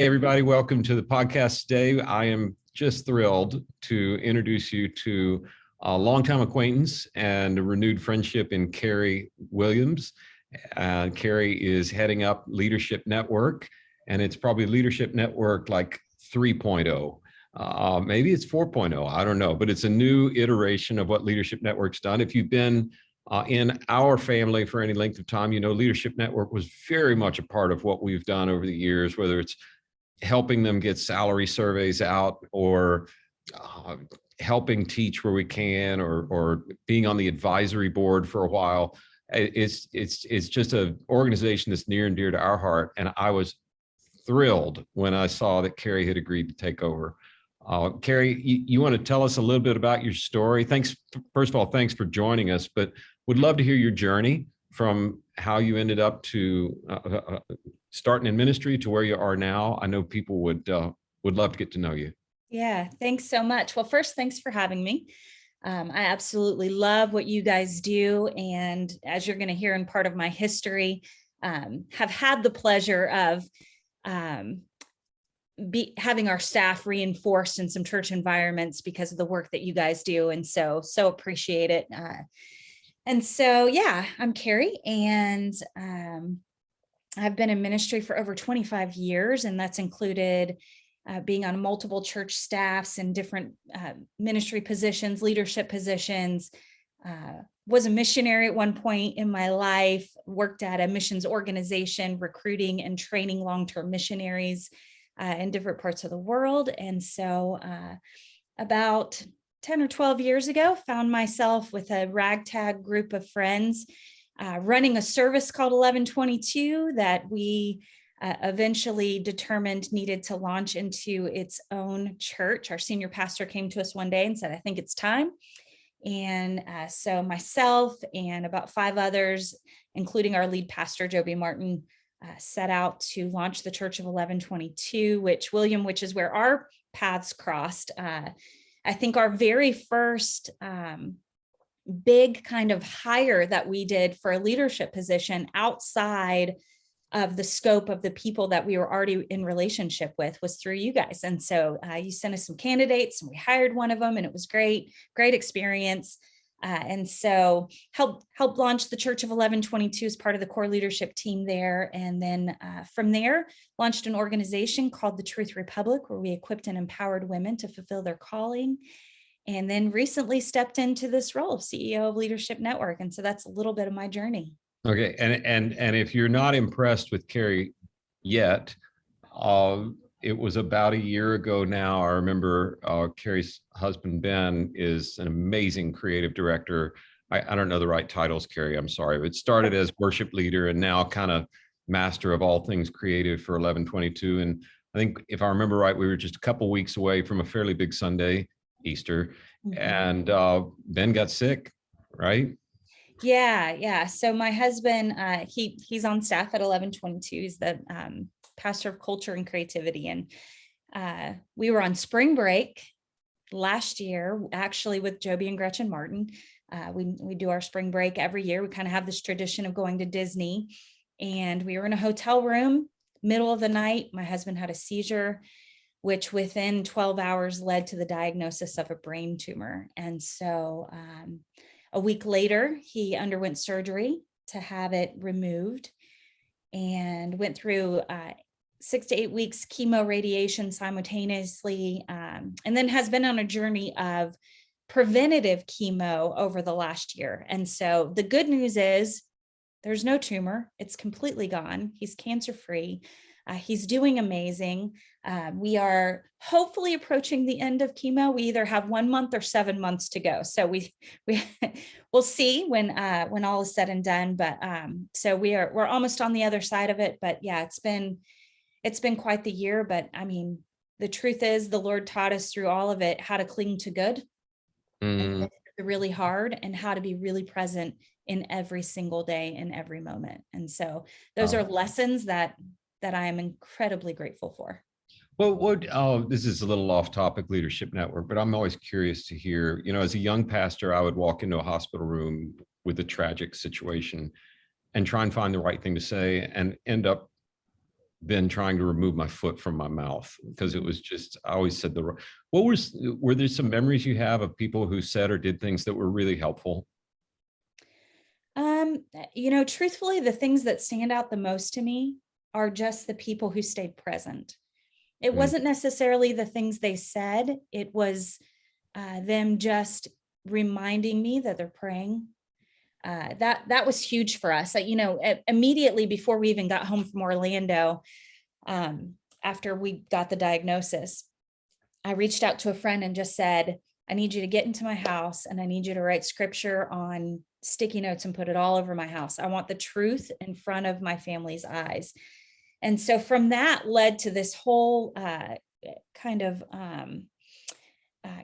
Hey, everybody, welcome to the podcast today. I am just thrilled to introduce you to a longtime acquaintance and a renewed friendship in Carrie Williams. Carrie is heading up Leadership Network, and it's probably Leadership Network like 3.0. Maybe it's 4.0, I don't know, but it's a new iteration of what Leadership Network's done. If you've been in our family for any length of time, you know Leadership Network was very much a part of what we've done over the years, whether it's helping them get salary surveys out or helping teach where we can, or being on the advisory board for a while. It's just an organization that's near and dear to our heart. And I was thrilled when I saw that Carrie had agreed to take over. Carrie, you want to tell us a little bit about your story? Thanks. First of all, thanks for joining us, but would love to hear your journey from how you ended up to starting in ministry to where you are now. I know people would love to get to know you. Yeah, thanks so much. Well, first, thanks for having me. I absolutely love what you guys do. And as you're going to hear in part of my history, have had the pleasure of having our staff reinforced in some church environments because of the work that you guys do. And so appreciate it. And so, yeah, I'm Carrie, and I've been in ministry for over 25 years, and that's included being on multiple church staffs and different ministry positions, leadership positions. Was a missionary at one point in my life, worked at a missions organization, recruiting and training long-term missionaries in different parts of the world. And so about 10 or 12 years ago, found myself with a ragtag group of friends running a service called 1122 that we eventually determined needed to launch into its own church. Our senior pastor came to us one day and said, I think it's time. And so myself and about 5 others, including our lead pastor, Joby Martin, set out to launch the Church of 1122, which is where our paths crossed. I think our very first big kind of hire that we did for a leadership position outside of the scope of the people that we were already in relationship with was through you guys. And so you sent us some candidates and we hired one of them, and it was great experience. And so helped launch the Church of 1122 as part of the core leadership team there. And then from there, launched an organization called the Truth Republic, where we equipped and empowered women to fulfill their calling. And then recently stepped into this role of CEO of Leadership Network. And so that's a little bit of my journey. Okay. And if you're not impressed with Carrie yet, it was about a year ago now. I remember Carrie's husband, Ben, is an amazing creative director. I don't know the right titles, Carrie, I'm sorry. But it started as worship leader and now kind of master of all things creative for 1122. And I think if I remember right, we were just a couple weeks away from a fairly big Sunday, Easter, and Ben got sick, right? Yeah. So my husband, he's on staff at 1122. He's the pastor of culture and creativity. And we were on spring break last year, actually with Joby and Gretchen Martin. We do our spring break every year. We kind of have this tradition of going to Disney, and we were in a hotel room, middle of the night. My husband had a seizure, which within 12 hours led to the diagnosis of a brain tumor. And so a week later, he underwent surgery to have it removed and went through 6 to 8 weeks chemo radiation simultaneously, and then has been on a journey of preventative chemo over the last year. And so the good news is there's no tumor. It's completely gone. He's cancer-free. He's doing amazing. We are hopefully approaching the end of chemo. We either have 1 month or 7 months to go. So we'll see when all is said and done. But so we're almost on the other side of it. But yeah, it's been quite the year. But I mean, the truth is, the Lord taught us through all of it how to cling to good, and really hard, and how to be really present in every single day, in every moment. And so those are lessons that I am incredibly grateful for. Well, this is a little off topic, Leadership Network, but I'm always curious to hear, as a young pastor, I would walk into a hospital room with a tragic situation and try and find the right thing to say and end up been trying to remove my foot from my mouth, because it was just, I always said were there some memories you have of people who said or did things that were really helpful? Truthfully, the things that stand out the most to me are just the people who stayed present. It Mm, wasn't necessarily the things they said. It was them just reminding me that they're praying. That was huge for us. Immediately before we even got home from Orlando, after we got the diagnosis, I reached out to a friend and just said, I need you to get into my house and I need you to write scripture on sticky notes and put it all over my house. I want the truth in front of my family's eyes. And so from that led to this whole kind of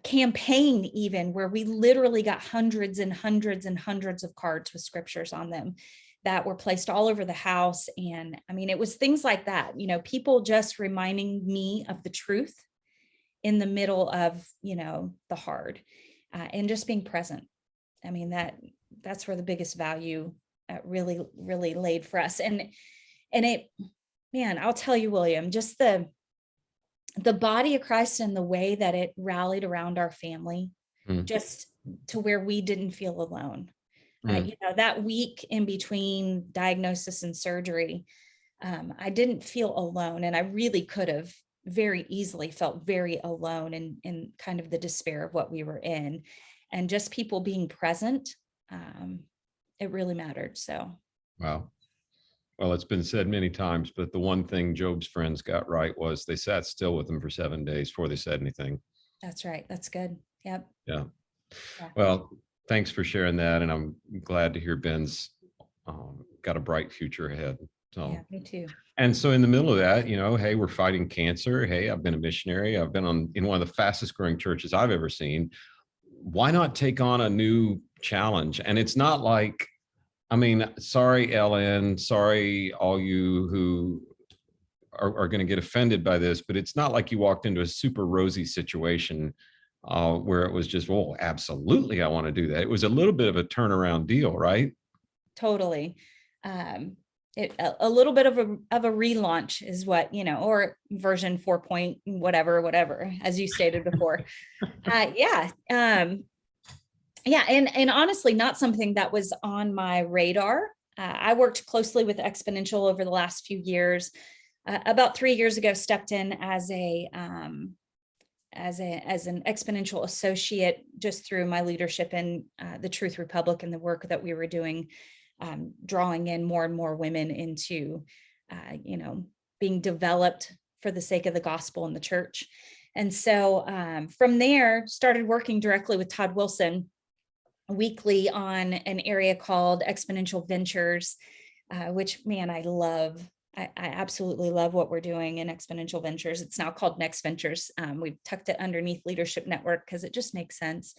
campaign, even where we literally got hundreds and hundreds and hundreds of cards with scriptures on them that were placed all over the house. And I mean, it was things like that, people just reminding me of the truth in the middle of, the hard, and just being present. I mean, that's where the biggest value really, really laid for us. And it, man, I'll tell you, William, just the body of Christ and the way that it rallied around our family, mm, just to where we didn't feel alone. mm. That week in between diagnosis and surgery, I didn't feel alone. And I really could have very easily felt very alone in kind of the despair of what we were in. And just people being present, it really mattered. So. Wow. Well, it's been said many times, but the one thing Job's friends got right was they sat still with him for 7 days before they said anything. That's right. That's good. Yep. Yeah. Yeah. Well, thanks for sharing that. And I'm glad to hear Ben's got a bright future ahead. Yeah, So, me too. and so in the middle of that, hey, we're fighting cancer. Hey, I've been a missionary. I've been in one of the fastest growing churches I've ever seen. Why not take on a new challenge? And it's not like, I mean, sorry, Ellen, sorry, all you who are going to get offended by this, but it's not like you walked into a super rosy situation where it was just, oh, absolutely, I want to do that. It was a little bit of a turnaround deal, right? Totally. A little bit of a relaunch is what, or version 4 point, whatever, as you stated before. Yeah. Yeah. And honestly, not something that was on my radar. I worked closely with Exponential over the last few years. About 3 years ago, stepped in as an Exponential associate, just through my leadership in the Truth Republic and the work that we were doing, drawing in more and more women into, being developed for the sake of the gospel in the church. And so from there, started working directly with Todd Wilson weekly on an area called Exponential Ventures, which, man, I love. I absolutely love what we're doing in Exponential Ventures. It's now called Next Ventures. We've tucked it underneath Leadership Network because it just makes sense.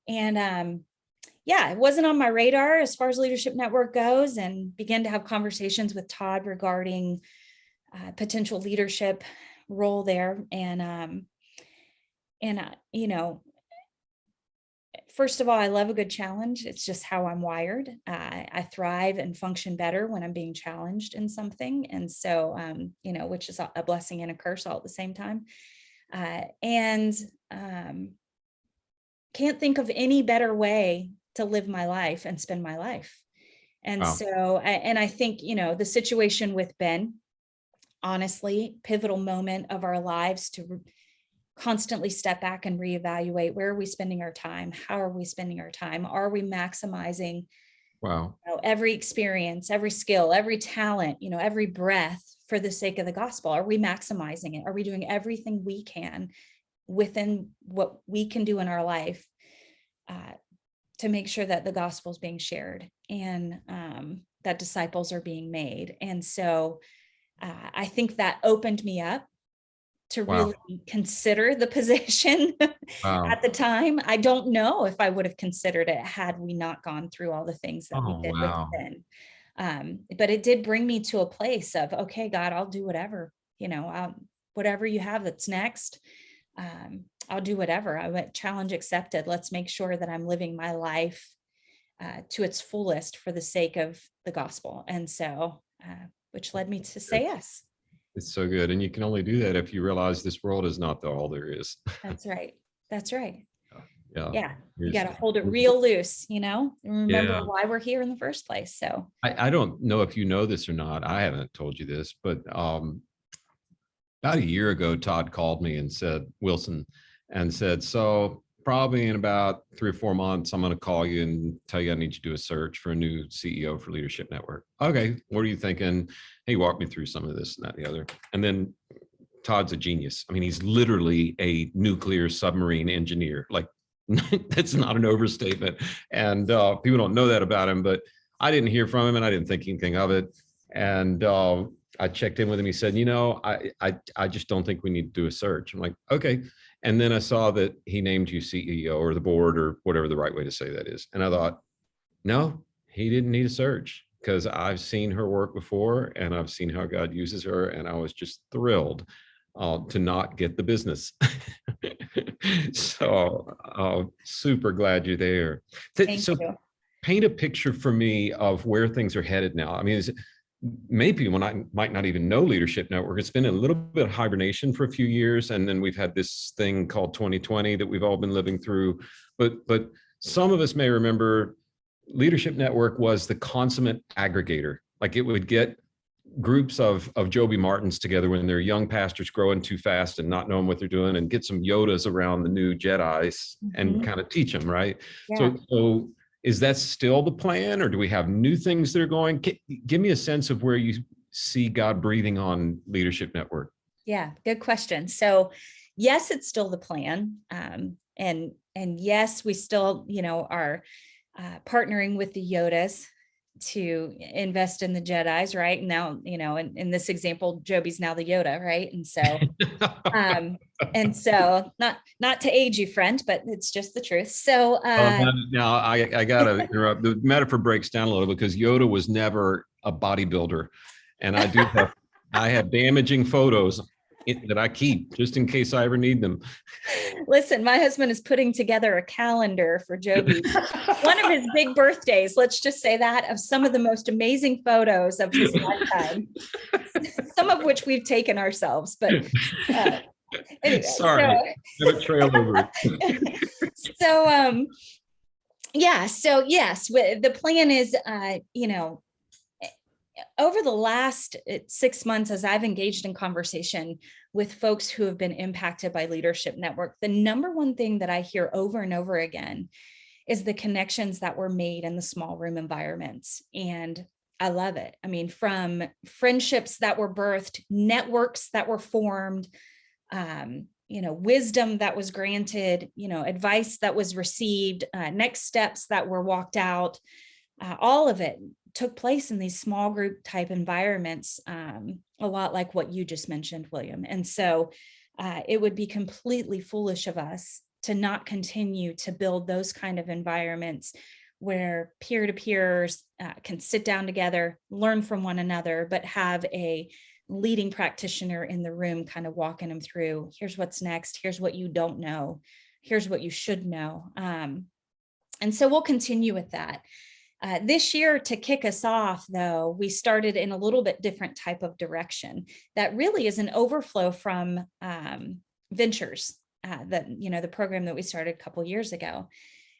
And yeah, it wasn't on my radar as far as Leadership Network goes, and began to have conversations with Todd regarding potential leadership role there. And first of all, I love a good challenge. It's just how I'm wired. I thrive and function better when I'm being challenged in something. And so, which is a blessing and a curse all at the same time. And can't think of any better way to live my life and spend my life. And Wow. so, and I think, the situation with Ben, honestly, pivotal moment of our lives to constantly step back and reevaluate, where are we spending our time? How are we spending our time? Are we maximizing Wow. every experience, every skill, every talent, every breath for the sake of the gospel? Are we maximizing it? Are we doing everything we can within what we can do in our life to make sure that the gospel is being shared and that disciples are being made? And so I think that opened me up to Wow. really consider the position. Wow. At the time. I don't know if I would have considered it had we not gone through all the things that we Oh, did with wow. Ben. But it did bring me to a place of, okay, God, I'll do whatever, whatever you have that's next. I'll do whatever. I went challenge accepted. Let's make sure that I'm living my life to its fullest for the sake of the gospel. And so, which led me to say yes. It's so good. And you can only do that if you realize this world is not all there is. That's right. That's right. Yeah. Yeah. You Here's- got to hold it real loose, and remember Yeah. why we're here in the first place. So I don't know if you know this or not. I haven't told you this, but about a year ago, Todd called me and said, Wilson, and said, so probably in about 3 or 4 months, I'm going to call you and tell you I need you to do a search for a new CEO for Leadership Network. Okay, what are you thinking? Hey, walk me through some of this and that and the other. And then Todd's a genius. I mean, he's literally a nuclear submarine engineer. Like, that's not an overstatement. And people don't know that about him, but I didn't hear from him and I didn't think anything of it. And I checked in with him. He said, I just don't think we need to do a search. I'm like, okay. And then I saw that he named you CEO or the board or whatever the right way to say that is. And I thought, no, he didn't need a search because I've seen her work before and I've seen how God uses her. And I was just thrilled to not get the business. So super glad you're there. thank you. Paint a picture for me of where things are headed now. I mean, maybe people might not even know Leadership Network. It's been a little bit of hibernation for a few years, and then we've had this thing called 2020 that we've all been living through. But some of us may remember Leadership Network was the consummate aggregator. Like it would get groups of Joby Martins together when they're young pastors growing too fast and not knowing what they're doing, and get some Yodas around the new Jedis and kind of teach them, right? Yeah. So is that still the plan, or do we have new things that are going? Give me a sense of where you see God breathing on Leadership Network. Yeah, good question. So yes, it's still the plan. And yes, we still, are partnering with the Yodas to invest in the Jedis, right? Now, in this example, Joby's now the Yoda, right? And so not to age you, friend, but it's just the truth. So now I gotta interrupt. The metaphor breaks down a little because Yoda was never a bodybuilder, and I have damaging photos that I keep just in case I ever need them. Listen, my husband is putting together a calendar for Joby, one of his big birthdays, let's just say that, of some of the most amazing photos of his lifetime, some of which we've taken ourselves, but anyway. Sorry, so, trail over. So yes, the plan is, over the last 6 months, as I've engaged in conversation with folks who have been impacted by Leadership Network, the number one thing that I hear over and over again is the connections that were made in the small room environments. And I love it. I mean, from friendships that were birthed, networks that were formed, wisdom that was granted, advice that was received, next steps that were walked out, all of it took place in these small group type environments, a lot like what you just mentioned, William. And so it would be completely foolish of us to not continue to build those kind of environments where peer-to-peers can sit down together, learn from one another, but have a leading practitioner in the room kind of walking them through, here's what's next, here's what you don't know, here's what you should know. And so we'll continue with that. This year, to kick us off, though, we started in a little bit different type of direction that really is an overflow from Ventures, the program that we started a couple years ago.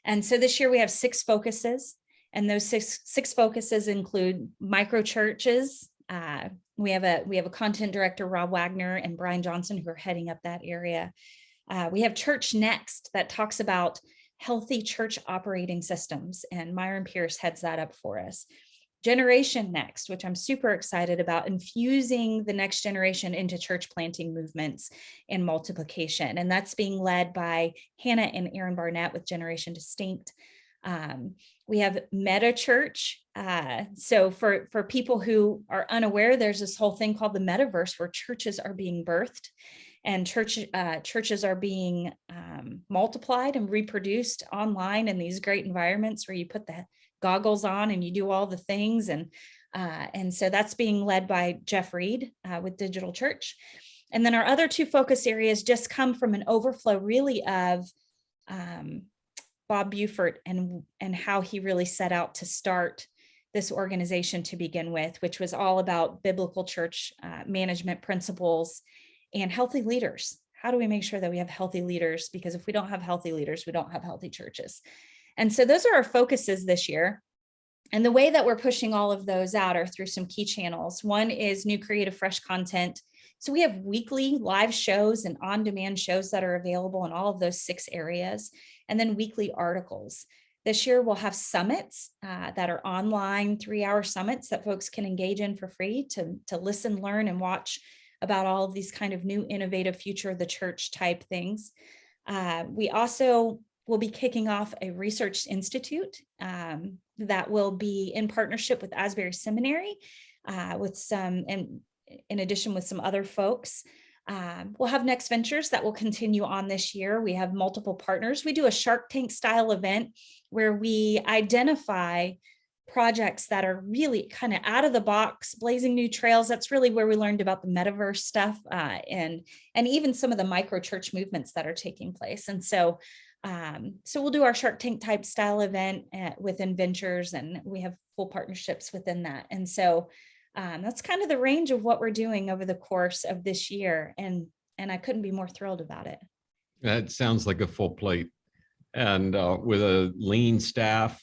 And so this year we have 6 focuses, and those six focuses include micro churches. We have a content director, Rob Wagner, and Brian Johnson, who are heading up that area. We have Church Next that talks about healthy church operating systems, and Myron Pierce heads that up for us. Generation Next, which I'm super excited about, infusing the next generation into church planting movements and multiplication. And that's being led by Hannah and Aaron Barnett with Generation Distinct. We have Meta Church. So for people who are unaware, there's this whole thing called the metaverse where churches are being birthed, and churches are being multiplied and reproduced online in these great environments where you put the goggles on and you do all the things. And so that's being led by Jeff Reed with Digital Church. And then our other 2 focus areas just come from an overflow really of Bob Buford and how he really set out to start this organization to begin with, which was all about biblical church management principles and healthy leaders. How do we make sure that we have healthy leaders? Because if we don't have healthy leaders, we don't have healthy churches. And so those are our focuses this year. And the way that we're pushing all of those out are through some key channels. One is new creative, fresh content. So we have weekly live shows and on-demand shows that are available in all of those 6 areas, and then weekly articles. This year we'll have summits that are online, 3-hour summits that folks can engage in for free to listen, learn, and watch about all of these kind of new, innovative future of the church type things. We also will be kicking off a research institute that will be in partnership with Asbury Seminary, with some, and in addition with some other folks. We'll have Next Ventures that will continue on this year. We have multiple partners. We do a Shark Tank style event where we identify projects that are really kind of out of the box, blazing new trails. That's really where we learned about the metaverse stuff and even some of the micro church movements that are taking place. And so we'll do our Shark Tank type style event within Ventures, and we have full partnerships within that. And so that's kind of the range of what we're doing over the course of this year. And I couldn't be more thrilled about it. That sounds like a full plate, and with a lean staff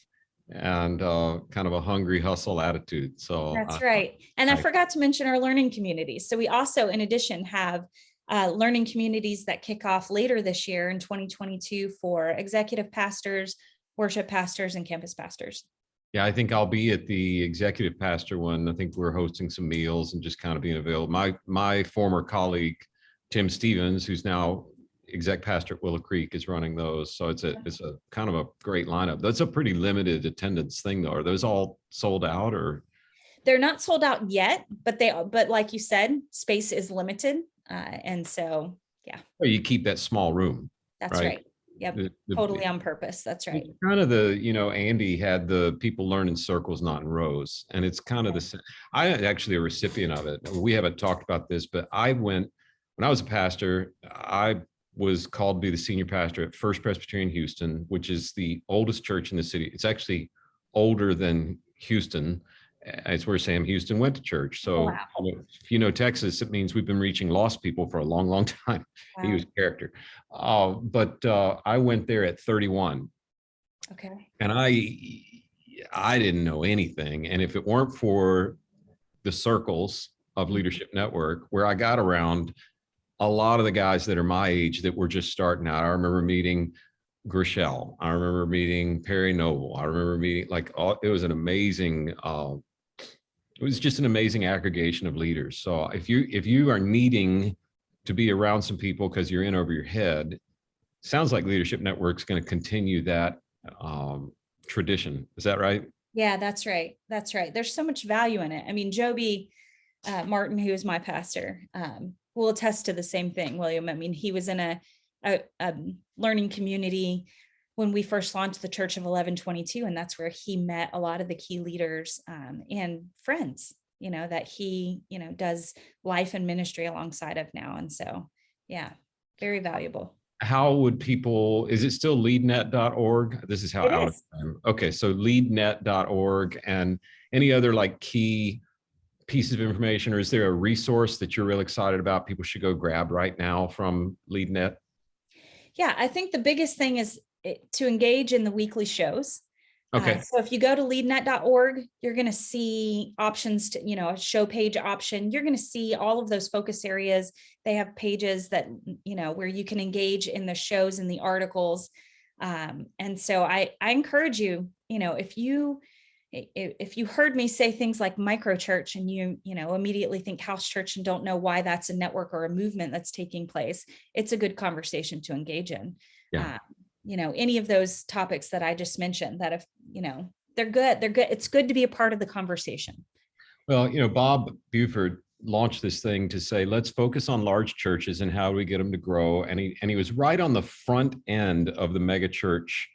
and kind of a hungry hustle attitude. So that's right. And I forgot to mention our learning communities. So we also, in addition, have learning communities that kick off later this year in 2022 for executive pastors, worship pastors, and campus pastors. Yeah, I think I'll be at the executive pastor one. I think we're hosting some meals and just kind of being available. My former colleague, Tim Stevens, who's now exec pastor at Willow Creek, is running those. So it's a kind of a great lineup. That's a pretty limited attendance thing though. Are those all sold out, or? They're not sold out yet, but like you said, space is limited. And so, yeah. Well, you keep that small room. That's right. Yep. Totally on purpose. That's right. Kind of Andy had the people learn in circles, not in rows. And it's kind of the same. I actually a recipient of it. We haven't talked about this, but when I was a pastor, I was called to be the senior pastor at First Presbyterian Houston, which is the oldest church in the city. It's actually older than Houston. It's where Sam Houston went to church. So if you know Texas, it means we've been reaching lost people for a long, long time. Wow. He was a character. But I went there at 31. Okay. And I didn't know anything. And if it weren't for the circles of Leadership Network, where I got around a lot of the guys that are my age that were just starting out. I remember meeting Grishel. I remember meeting Perry Noble. I remember meeting it was an amazing it was just an amazing aggregation of leaders. So if you are needing to be around some people because you're in over your head, sounds like Leadership Network's going to continue that tradition. Is that right? Yeah, that's right. That's right. There's so much value in it. I mean, Joby Martin, who is my pastor, will attest to the same thing, William. I mean, he was in a learning community when we first launched the Church of 1122, and that's where he met a lot of the key leaders and friends, that he, does life and ministry alongside of now. And so, yeah, very valuable. How would people, is it still leadnet.org? This is how out of time. Okay, so leadnet.org, and any other key pieces of information, or is there a resource that you're real excited about people should go grab right now from LeadNet? Yeah, I think the biggest thing is to engage in the weekly shows. Okay. So if you go to leadnet.org, you're going to see options to, a show page option. You're going to see all of those focus areas. They have pages that, where you can engage in the shows and the articles. And so I encourage you, if you heard me say things like micro church and you immediately think house church and don't know why that's a network or a movement that's taking place, it's a good conversation to engage in. Yeah. Any of those topics that I just mentioned, that if, they're good. It's good to be a part of the conversation. Well, Bob Buford launched this thing to say, let's focus on large churches and how do we get them to grow. And he was right on the front end of the mega church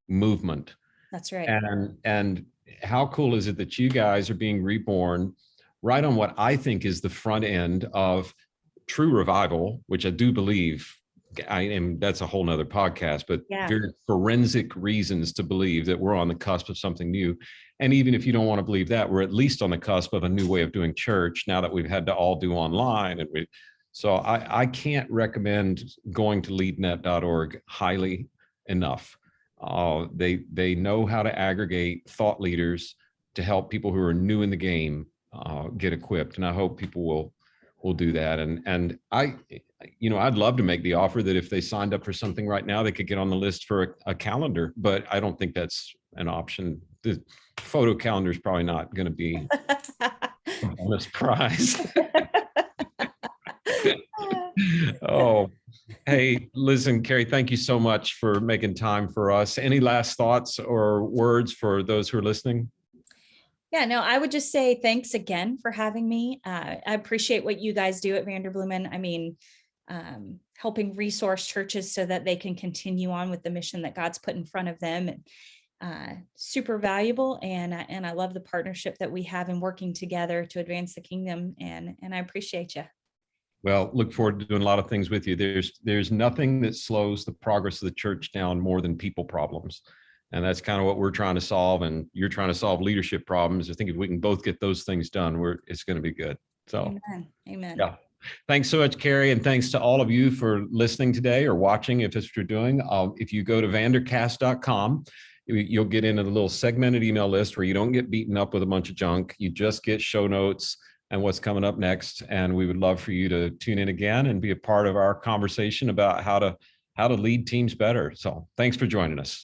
movement. That's right. And how cool is it that you guys are being reborn right on what I think is the front end of true revival, which I do believe that's a whole nother podcast, but Yeah. very forensic reasons to believe that we're on the cusp of something new. And even if you don't want to believe that, we're at least on the cusp of a new way of doing church now that we've had to all do online. So I can't recommend going to leadnet.org highly enough. They know how to aggregate thought leaders to help people who are new in the game get equipped. And I hope people will do that. And I'd love to make the offer that if they signed up for something right now, they could get on the list for a calendar, but I don't think that's an option. The photo calendar is probably not going to be a bonus prize. Oh, hey, listen, Carrie, thank you so much for making time for us. Any last thoughts or words for those who are listening? Yeah, no, I would just say thanks again for having me. I appreciate what you guys do at Vanderbloemen. I mean, helping resource churches so that they can continue on with the mission that God's put in front of them. Super valuable. And I love the partnership that we have in working together to advance the kingdom. And I appreciate you. Well, look forward to doing a lot of things with you. There's nothing that slows the progress of the church down more than people problems. And that's kind of what we're trying to solve. And you're trying to solve leadership problems. I think if we can both get those things done, it's going to be good. So, Amen. Yeah. Thanks so much, Carrie. And thanks to all of you for listening today or watching, if it's what you're doing. If you go to vandercast.com, you'll get into the little segmented email list where you don't get beaten up with a bunch of junk. You just get show notes and what's coming up next. And we would love for you to tune in again and be a part of our conversation about how to lead teams better. So thanks for joining us.